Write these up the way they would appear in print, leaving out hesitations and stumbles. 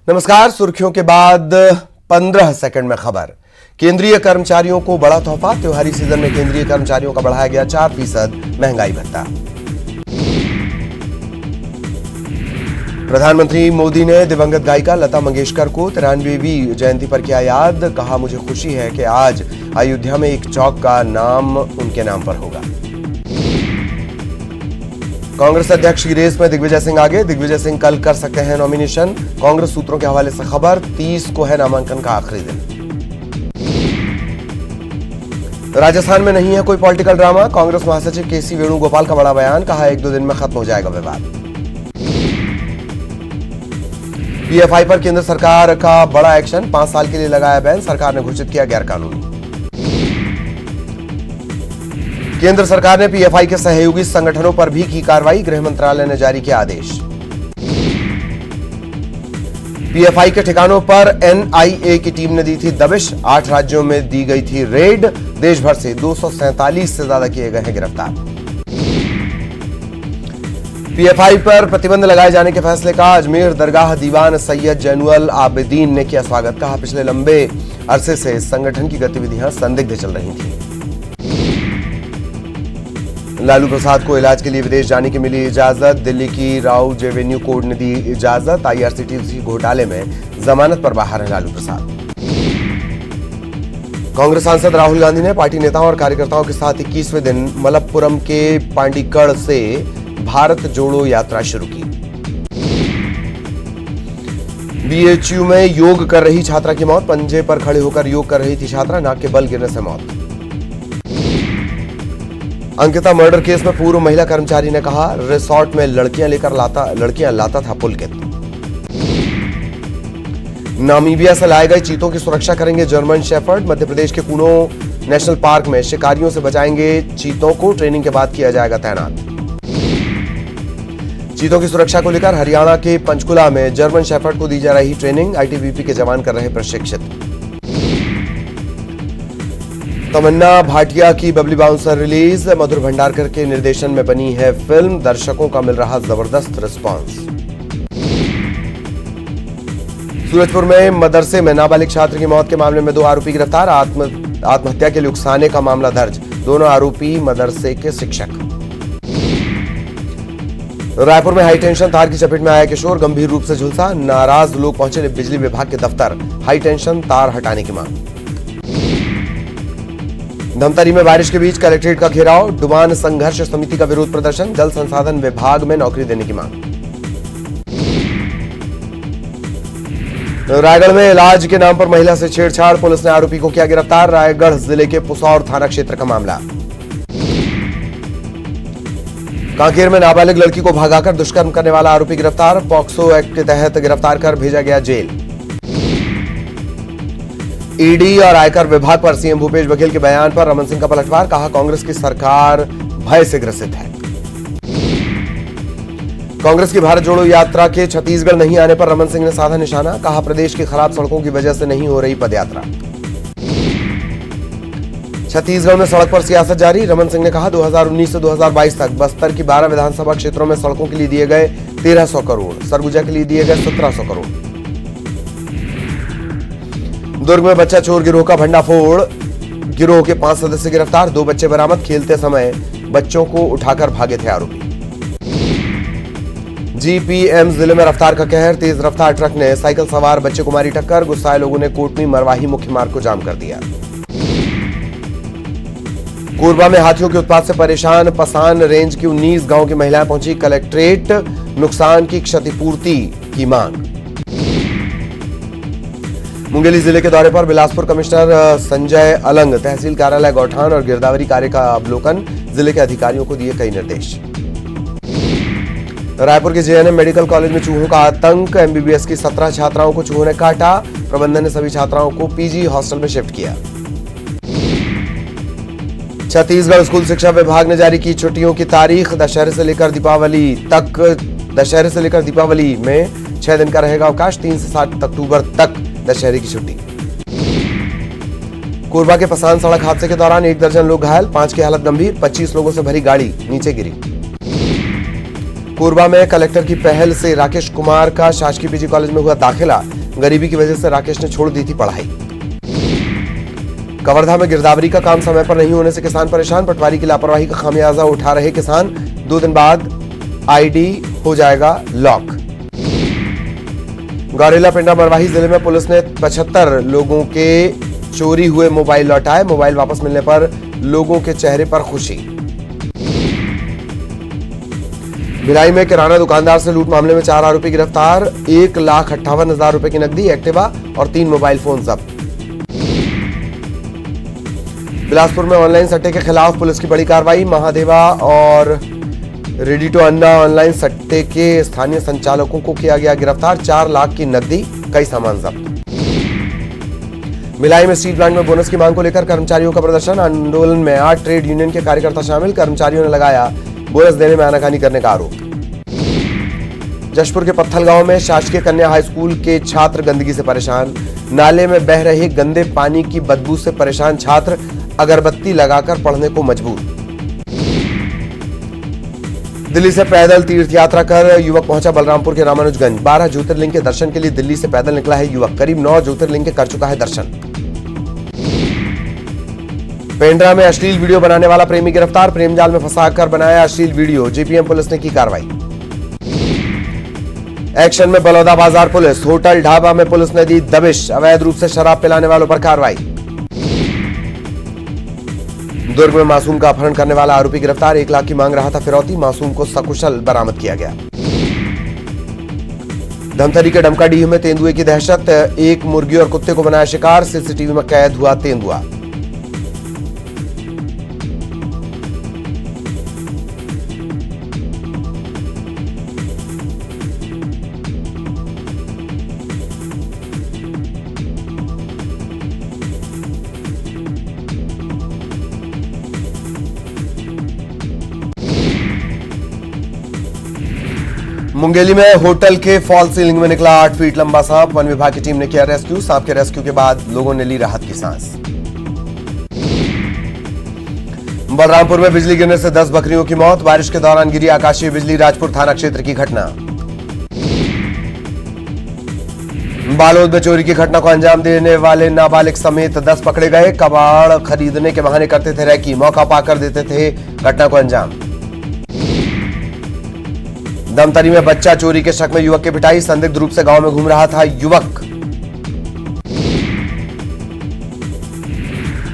नमस्कार। सुर्खियों के बाद 15 सेकंड में खबर। केंद्रीय कर्मचारियों को बड़ा तोहफा। त्योहारी सीजन में केंद्रीय कर्मचारियों का बढ़ाया गया 4% महंगाई भत्ता। प्रधानमंत्री मोदी ने दिवंगत गायिका लता मंगेशकर को 93वीं जयंती पर किया याद। कहा, मुझे खुशी है कि आज अयोध्या में एक चौक का नाम उनके नाम पर होगा। कांग्रेस अध्यक्ष की रेस में दिग्विजय सिंह आगे। दिग्विजय सिंह कल कर सकते हैं नॉमिनेशन। कांग्रेस सूत्रों के हवाले से खबर। 30 को है नामांकन का आखिरी दिन। राजस्थान में नहीं है कोई पॉलिटिकल ड्रामा। कांग्रेस महासचिव केसी वेणुगोपाल का बड़ा बयान। कहा, 1-2 दिन में खत्म हो जाएगा विवाद। पीएफआई पर केंद्र सरकार का बड़ा एक्शन। 5 साल के लिए लगाया बैन। सरकार ने घोषित किया गैरकानूनी। केंद्र सरकार ने पीएफआई के सहयोगी संगठनों पर भी की कार्रवाई। गृह मंत्रालय ने जारी किया आदेश। पीएफआई के ठिकानों पर एनआईए की टीम ने दी थी दबिश। 8 राज्यों में दी गई थी रेड। देश भर से 247 से ज्यादा किए गए हैं गिरफ्तार। पीएफआई पर प्रतिबंध लगाए जाने के फैसले का अजमेर दरगाह दीवान सैयद जैनुल आबिदीन ने किया स्वागत। कहा, पिछले लंबे अरसे से संगठन की गतिविधियां संदिग्ध चल रही थी। लालू प्रसाद को इलाज के लिए विदेश जाने की मिली इजाजत। दिल्ली की राउ रेवेन्यू कोर्ट ने दी इजाजत। आईआरसीटीसी घोटाले में जमानत पर बाहर है लालू प्रसाद। कांग्रेस सांसद राहुल गांधी ने पार्टी नेताओं और कार्यकर्ताओं के साथ 21वें दिन मलप्पुरम के पांडिकड़ से भारत जोड़ो यात्रा शुरू की। बीएचयू में योग कर रही छात्रा की मौत। पंजे पर खड़े होकर योग कर रही थी छात्रा। नाक के बल गिरने से मौत। अंकिता मर्डर केस में पूर्व महिला कर्मचारी ने कहा, रिसोर्ट में लड़कियां लाता था पुलकित। नामीबिया से लाए गए चीतों की सुरक्षा करेंगे जर्मन शेफर्ड। मध्य प्रदेश के कूनो नेशनल पार्क में शिकारियों से बचाएंगे चीतों को। ट्रेनिंग के बाद किया जाएगा तैनात। चीतों की सुरक्षा को लेकर हरियाणा के पंचकुला में जर्मन शेफर्ड को दी जा रही ट्रेनिंग। आईटीबीपी के जवान कर रहे प्रशिक्षित। तमन्ना भाटिया की बबली बाउंसर रिलीज। मधुर भंडारकर के निर्देशन में बनी है फिल्म। दर्शकों का मिल रहा जबरदस्त रिस्पांस। सूरजपुर में मदरसे में नाबालिग छात्र की मौत के मामले में 2 आरोपी गिरफ्तार। आत्महत्या के लिए उकसाने का मामला दर्ज। दोनों आरोपी मदरसे के शिक्षक। रायपुर में हाईटेंशन तार की चपेट में आया किशोर। गंभीर रूप से झुलसा। नाराज लोग पहुंचे बिजली विभाग के दफ्तर। हाईटेंशन तार हटाने की मांग। धमतरी में बारिश के बीच कलेक्ट्रेट का घेराव। डुबान संघर्ष समिति का विरोध प्रदर्शन। जल संसाधन विभाग में नौकरी देने की मांग। रायगढ़ में इलाज के नाम पर महिला से छेड़छाड़। पुलिस ने आरोपी को किया गिरफ्तार। रायगढ़ जिले के पुसौर थाना क्षेत्र का मामला। कांकेर में नाबालिग लड़की को भगाकर दुष्कर्म करने वाला आरोपी गिरफ्तार। पॉक्सो एक्ट के तहत गिरफ्तार कर भेजा गया जेल। ईडी और आयकर विभाग पर सीएम भूपेश बघेल के बयान पर रमन सिंह का पलटवार। कहा, कांग्रेस की सरकार भय से ग्रसित है। कांग्रेस की भारत जोड़ो यात्रा के छत्तीसगढ़ नहीं आने पर रमन सिंह ने साधा निशाना। कहा, प्रदेश की खराब सड़कों की वजह से नहीं हो रही पदयात्रा। छत्तीसगढ़ में सड़क पर सियासत जारी। रमन सिंह ने कहा, 2019 से 2022 तक बस्तर की 12 विधानसभा क्षेत्रों में सड़कों के लिए दिए गए 1300 करोड़। सरगुजा के लिए दिए गए 1700 करोड़। दुर्ग में बच्चा चोर गिरोह का भंडाफोड़। गिरोह के 5 सदस्य गिरफ्तार। 2 बच्चे बरामद। खेलते समय बच्चों को उठाकर भागे थे आरोपी। जीपीएम जिले में रफ्तार का कहर। तेज रफ्तार ट्रक ने साइकिल सवार बच्चे को मारी टक्कर। गुस्साए लोगों ने कोटमी मरवाही मुख्य मार्ग को जाम कर दिया। कोरबा में हाथियों के उत्पात से परेशान पसान रेंज की 19 गांव की महिलाएं पहुंची कलेक्ट्रेट। नुकसान की क्षतिपूर्ति की मांग। मुंगेली जिले के दौरे पर बिलासपुर कमिश्नर संजय अलंग। तहसील कार्यालय गौठान और गिरदावरी कार्य का अवलोकन। जिले के अधिकारियों को दिए कई निर्देश। रायपुर के जेएनएम मेडिकल कॉलेज में चूहों का आतंक। एमबीबीएस की 17 छात्राओं को चूहों ने काटा। प्रबंधन ने सभी छात्राओं को पीजी हॉस्टल में शिफ्ट किया। छत्तीसगढ़ स्कूल शिक्षा विभाग ने जारी की छुट्टियों की तारीख। दशहरे से लेकर दीपावली में 6 दिन का रहेगा अवकाश। 3 से 7 अक्टूबर तक दशहरे की छुट्टी। कोरबा के पसान सड़क हादसे के दौरान 1 दर्जन लोग घायल। 5 की हालत गंभीर। 25 लोगों से भरी गाड़ी नीचे गिरी। कोरबा में कलेक्टर की पहल से राकेश कुमार का शासकीय पीजी कॉलेज में हुआ दाखिला। गरीबी की वजह से राकेश ने छोड़ दी थी पढ़ाई। कवर्धा में गिरदावरी का काम समय पर नहीं होने से किसान परेशान, पटवारी की लापरवाही का खामियाजा उठा रहे किसान। 2 दिन बाद आईडी हो जाएगा लॉक। गौरेला पिंडा मरवाही जिले में पुलिस ने 75 लोगों के चोरी हुए मोबाइल लौटाए। मोबाइल वापस मिलने पर लोगों के चेहरे पर खुशी। भिलाई में किराना दुकानदार से लूट मामले में 4 आरोपी गिरफ्तार। 1,58,000 रुपए की नकदी, एक्टिवा और 3 मोबाइल फोन जब्त। बिलासपुर में ऑनलाइन सट्टे के खिलाफ पुलिस की बड़ी कार्रवाई। महादेवा और रेडी टू अन्ना ऑनलाइन सट्टे के स्थानीय संचालकों को किया गया गिरफ्तार। 4 लाख की नकदी, कई सामान जब्त। भिलाई में स्टील प्लांट में बोनस की मांग को लेकर कर्मचारियों का प्रदर्शन। आंदोलन में 8 ट्रेड यूनियन के कार्यकर्ता शामिल। कर्मचारियों ने लगाया बोनस देने में आनाकानी करने का आरोप। जशपुर के पत्थल गांव में शासकीय कन्या हाई स्कूल के छात्र गंदगी से परेशान। नाले में बह रहे गंदे पानी की बदबू से परेशान छात्र अगरबत्ती लगाकर पढ़ने को मजबूर। दिल्ली से पैदल तीर्थ यात्रा कर युवक पहुंचा बलरामपुर के रामानुजगंज। 12 ज्योतिर्लिंग के दर्शन के लिए दिल्ली से पैदल निकला है युवक। करीब 9 ज्योतिर्लिंग के कर चुका है दर्शन। पेंड्रा में अश्लील वीडियो बनाने वाला प्रेमी गिरफ्तार। प्रेम जाल में फंसाकर बनाया अश्लील वीडियो। जेपीएम पुलिस ने की कार्रवाई। एक्शन में बलौदा बाजार पुलिस। होटल ढाबा में पुलिस ने दी दबिश। अवैध रूप से शराब पिलाने वालों पर कार्रवाई। दुर्ग में मासूम का अपहरण करने वाला आरोपी गिरफ्तार। 1 लाख की मांग रहा था फिरौती। मासूम को सकुशल बरामद किया गया। धमतरी के डमकाडीह में तेंदुए की दहशत। एक मुर्गी और कुत्ते को बनाया शिकार। सीसीटीवी में कैद हुआ तेंदुआ। मुंगेली में होटल के फॉल सीलिंग में निकला 8 फीट लंबा सांप। वन विभाग की टीम ने किया रेस्क्यू। सांप के रेस्क्यू के बाद लोगों ने ली राहत की सांस। बलरामपुर में बिजली गिरने से 10 बकरियों की मौत। बारिश के दौरान गिरी आकाशीय बिजली। राजपुर थाना क्षेत्र की घटना। बालोद में चोरी की घटना को अंजाम देने वाले नाबालिग समेत 10 पकड़े गए। कबाड़ खरीदने के बहाने करते थे रैकी। मौका पाकर देते थे घटना को अंजाम। धमतरी में बच्चा चोरी के शक में युवक की पिटाई। संदिग्ध रूप से गांव में घूम रहा था युवक।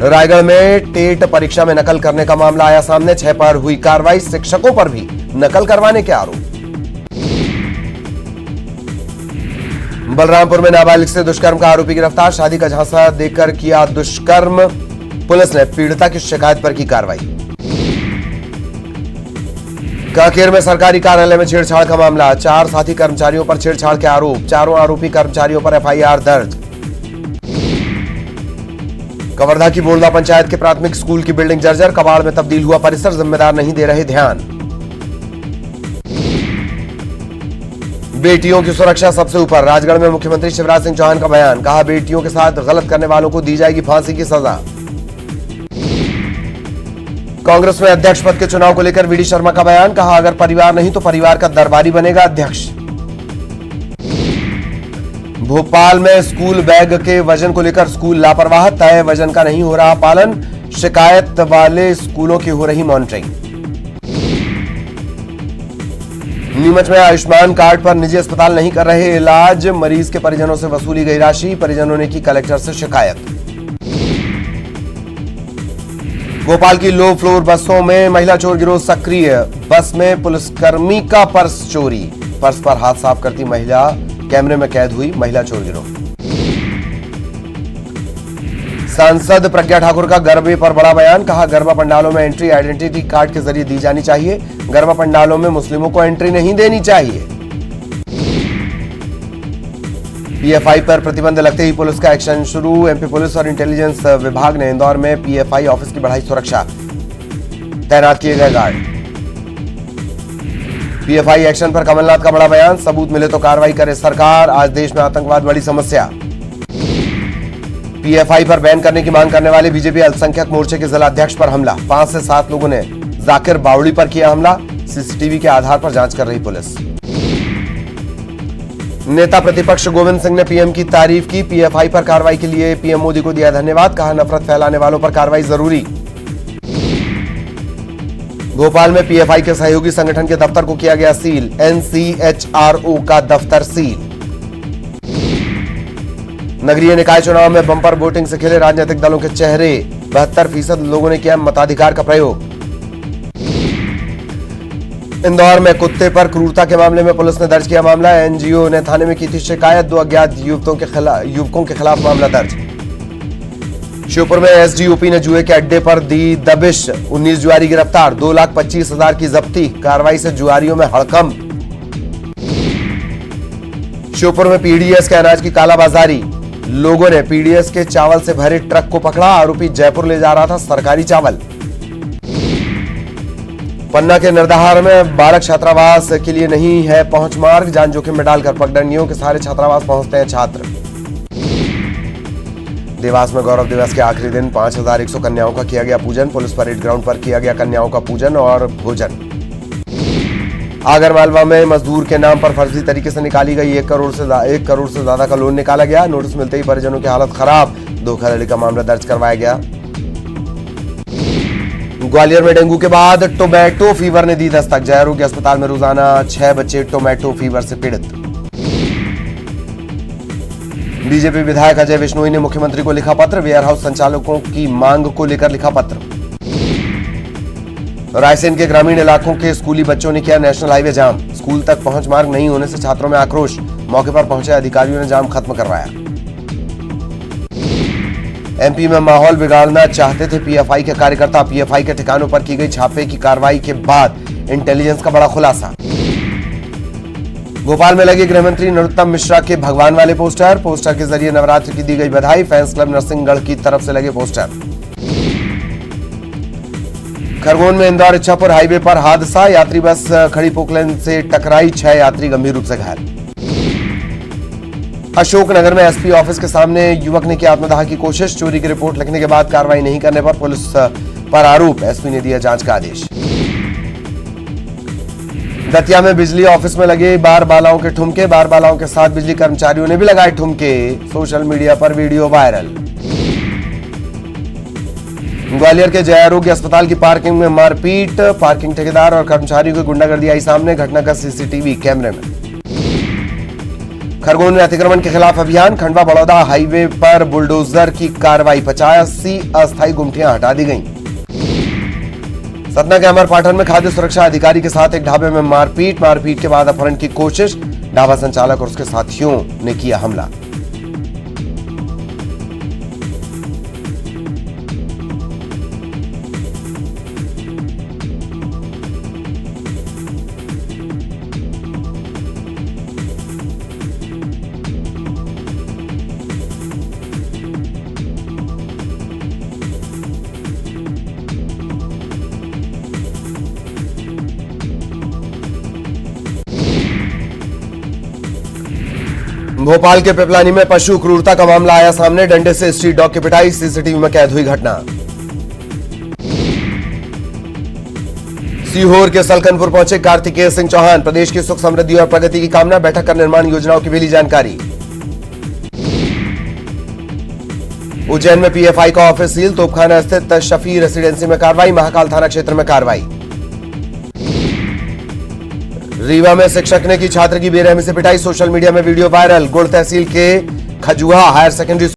रायगढ़ में टेट परीक्षा में नकल करने का मामला आया सामने। 6 पर हुई कार्रवाई। शिक्षकों पर भी नकल करवाने के आरोप। बलरामपुर में नाबालिग से दुष्कर्म का आरोपी गिरफ्तार। शादी का झांसा देकर किया दुष्कर्म। पुलिस ने पीड़िता की शिकायत पर की कार्रवाई। कांकेर में सरकारी कार्यालय में छेड़छाड़ का मामला। 4 साथी कर्मचारियों पर छेड़छाड़ के आरोप। 4 आरोपी कर्मचारियों पर एफआईआर दर्ज। कवर्धा की बोलदा पंचायत के प्राथमिक स्कूल की बिल्डिंग जर्जर। कबाड़ में तब्दील हुआ परिसर। जिम्मेदार नहीं दे रहे ध्यान। बेटियों की सुरक्षा सबसे ऊपर। राजगढ़ में मुख्यमंत्री शिवराज सिंह चौहान का बयान। कहा बेटियों के साथ गलत करने वालों को दी जाएगी फांसी की सजा। कांग्रेस में अध्यक्ष पद के चुनाव को लेकर वीडी शर्मा का बयान। कहा अगर परिवार नहीं तो परिवार का दरबारी बनेगा अध्यक्ष। भोपाल में स्कूल बैग के वजन को लेकर स्कूल लापरवाह। तय वजन का नहीं हो रहा पालन। शिकायत वाले स्कूलों की हो रही मॉनिटरिंग। नीमच में आयुष्मान कार्ड पर निजी अस्पताल नहीं कर रहे इलाज। मरीज के परिजनों से वसूली गई राशि। परिजनों ने की कलेक्टर से शिकायत। भोपाल की लो फ्लोर बसों में महिला चोर गिरोह सक्रिय। बस में पुलिसकर्मी का पर्स चोरी। पर्स पर हाथ साफ करती महिला कैमरे में कैद हुई महिला चोर गिरोह। सांसद प्रज्ञा ठाकुर का गरबे पर बड़ा बयान। कहा गरबा पंडालों में एंट्री आइडेंटिटी कार्ड के जरिए दी जानी चाहिए। गरबा पंडालों में मुस्लिमों को एंट्री नहीं देनी चाहिए। पीएफआई पर प्रतिबंध लगते ही पुलिस का एक्शन शुरू। एमपी पुलिस और इंटेलिजेंस विभाग ने इंदौर में पीएफआई ऑफिस की बढ़ाई सुरक्षा। तैनात किए गए गार्ड। पीएफआई एक्शन पर कमलनाथ का बड़ा बयान। सबूत मिले तो कार्रवाई करे सरकार। आज देश में आतंकवाद बड़ी समस्या। पीएफआई पर बैन करने की मांग करने वाले बीजेपी अल्पसंख्यक मोर्चे के जिलाध्यक्ष पर हमला। 5 से 7 लोगों ने जाकिर बावड़ी पर किया हमला। सीसीटीवी के आधार पर जांच कर रही पुलिस। नेता प्रतिपक्ष गोविंद सिंह ने पीएम की तारीफ की। पीएफआई पर कार्रवाई के लिए पीएम मोदी को दिया धन्यवाद। कहा नफरत फैलाने वालों पर कार्रवाई जरूरी। भोपाल में पीएफआई के सहयोगी संगठन के दफ्तर को किया गया सील। एनसीएचआरओ का दफ्तर सील। नगरीय निकाय चुनाव में बम्पर वोटिंग से खिले राजनीतिक दलों के चेहरे। 72% लोगों ने किया मताधिकार का प्रयोग। इंदौर में कुत्ते पर क्रूरता के मामले में पुलिस ने दर्ज किया मामला। एनजीओ ने थाने में की थी शिकायत। 2 अज्ञात युवकों के खिलाफ मामला दर्ज। श्योपुर में एसडीओपी ने जुए के अड्डे पर दी दबिश। 19 जुआरी गिरफ्तार। 2,25,000 की जब्ती। कार्रवाई से जुआरियों में हड़कंप। श्योपुर में पीडीएस के अनाज की कालाबाजारी। लोगों ने पीडीएस के चावल से भरे ट्रक को पकड़ा। आरोपी जयपुर ले जा रहा था सरकारी चावल। पन्ना के नरदहार में बालक छात्रावास के लिए नहीं है पहुंच मार्ग। जान जोखिम में डालकर पगडंडियों के सहारे छात्रावास पहुंचते हैं छात्र। देवास में गौरव दिवस के आखिरी दिन 5,100 कन्याओं का किया गया पूजन। पुलिस परेड ग्राउंड पर किया गया कन्याओं का पूजन और भोजन। आगरमालवा में मजदूर के नाम पर फर्जी तरीके से निकाली गई 1 करोड़ से ज्यादा का लोन निकाला गया। नोटिस मिलते ही परिजनों की हालत खराब। धोखाधड़ी का मामला दर्ज करवाया गया। ग्वालियर में डेंगू के बाद टोमेटो फीवर ने दी दस्तक। जय आरोग्य अस्पताल में रोजाना 6 बच्चे टोमेटो फीवर से पीड़ित। बीजेपी विधायक अजय विश्नोई ने मुख्यमंत्री को लिखा पत्र। वेयर हाउस संचालकों की मांग को लेकर लिखा पत्र। रायसेन के ग्रामीण इलाकों के स्कूली बच्चों ने किया नेशनल हाईवे जाम। स्कूल तक पहुंच मार्ग नहीं होने से छात्रों में आक्रोश। मौके पर पहुंचे अधिकारियों ने जाम खत्म करवाया। एमपी में माहौल बिगाड़ना चाहते थे पीएफआई के कार्यकर्ता। पीएफआई के ठिकानों पर की गई छापे की कार्रवाई के बाद इंटेलिजेंस का बड़ा खुलासा। भोपाल में लगे गृहमंत्री नरोत्तम मिश्रा के भगवान वाले पोस्टर के जरिए नवरात्र की दी गई बधाई। फैंस क्लब नरसिंहगढ़ की तरफ से लगे पोस्टर। खरगोन में इंदौर इच्छापुर हाईवे पर हादसा। यात्री बस खड़ी पोकलेन से टकराई। 6 यात्री गंभीर रूप से घायल। अशोकनगर में एसपी ऑफिस के सामने युवक ने की आत्मदाह की कोशिश। चोरी की रिपोर्ट लिखने के बाद कार्रवाई नहीं करने पर पुलिस पर आरोप। एसपी ने दिया जांच का आदेश। दतिया में बिजली ऑफिस में लगे बार बालाओं के ठुमके। बार बालाओं के साथ बिजली कर्मचारियों ने भी लगाए ठुमके। सोशल मीडिया पर वीडियो वायरल। ग्वालियर के जय आरोग्य अस्पताल की पार्किंग में मारपीट। पार्किंग ठेकेदार और कर्मचारियों की गुंडागर्दी आई सामने। घटना का सीसीटीवी कैमरे में। खरगोन में अतिक्रमण के खिलाफ अभियान। खंडवा बड़ौदा हाईवे पर बुलडोजर की कार्रवाई। 85 अस्थायी गुमटियां हटा दी गईं। सतना के अमरपाटन में खाद्य सुरक्षा अधिकारी के साथ एक ढाबे में मारपीट के बाद अपहरण की कोशिश। ढाबा संचालक और उसके साथियों ने किया हमला। भोपाल के पिपलानी में पशु क्रूरता का मामला आया सामने। डंडे से स्ट्रीट डॉग की पिटाई। सीसीटीवी में कैद हुई घटना। सीहोर के सलकनपुर पहुंचे कार्तिकेय सिंह चौहान। प्रदेश की सुख समृद्धि और प्रगति की कामना। बैठक कर निर्माण योजनाओं की भी ली जानकारी। उज्जैन में पीएफआई का ऑफिस सील। तोपखाना स्थित शफी रेसिडेंसी में कार्रवाई। महाकाल थाना क्षेत्र में कार्रवाई। रीवा में शिक्षक ने की छात्र की बेरहमी से पिटाई। सोशल मीडिया में वीडियो वायरल। गुड़ तहसील के खजुआ हायर सेकेंडरी